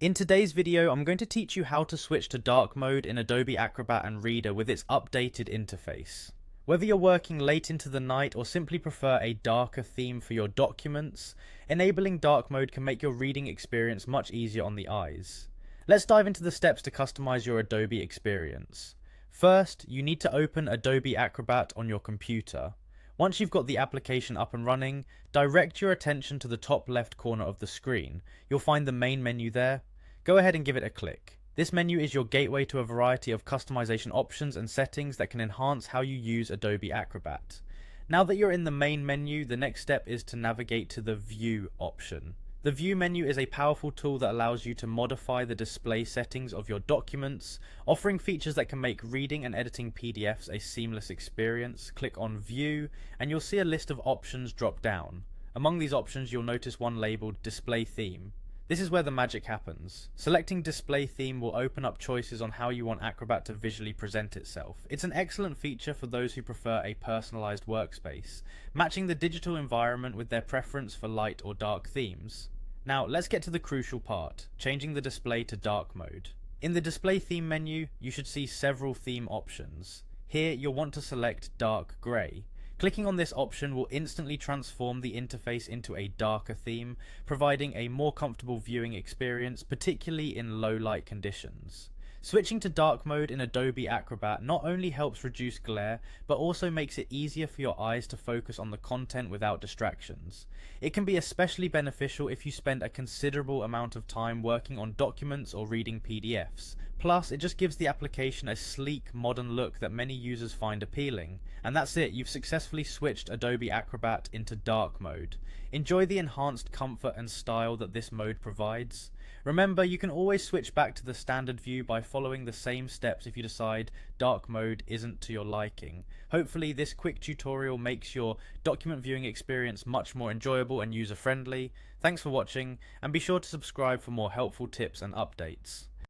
In today's video, I'm going to teach you how to switch to dark mode in Adobe Acrobat and Reader with its updated interface. Whether you're working late into the night or simply prefer a darker theme for your documents, enabling dark mode can make your reading experience much easier on the eyes. Let's dive into the steps to customize your Adobe experience. First, you need to open Adobe Acrobat on your computer. Once you've got the application up and running, direct your attention to the top left corner of the screen. You'll find the main menu there. Go ahead and give it a click. This menu is your gateway to a variety of customization options and settings that can enhance how you use Adobe Acrobat. Now that you're in the main menu, the next step is to navigate to the View option. The View menu is a powerful tool that allows you to modify the display settings of your documents, offering features that can make reading and editing PDFs a seamless experience. Click on View, and you'll see a list of options drop down. Among these options, you'll notice one labeled Display Theme. This is where the magic happens. Selecting Display Theme will open up choices on how you want Acrobat to visually present itself. It's an excellent feature for those who prefer a personalized workspace, matching the digital environment with their preference for light or dark themes. Now, let's get to the crucial part, changing the display to dark mode. In the Display Theme menu, you should see several theme options. Here, you'll want to select Dark Grey. Clicking on this option will instantly transform the interface into a darker theme, providing a more comfortable viewing experience, particularly in low light conditions. Switching to dark mode in Adobe Acrobat not only helps reduce glare, but also makes it easier for your eyes to focus on the content without distractions. It can be especially beneficial if you spend a considerable amount of time working on documents or reading PDFs. Plus, it just gives the application a sleek, modern look that many users find appealing. And that's it, you've successfully switched Adobe Acrobat into dark mode. Enjoy the enhanced comfort and style that this mode provides. Remember, you can always switch back to the standard view by following the same steps if you decide dark mode isn't to your liking. Hopefully this quick tutorial makes your document viewing experience much more enjoyable and user-friendly. Thanks for watching, and be sure to subscribe for more helpful tips and updates.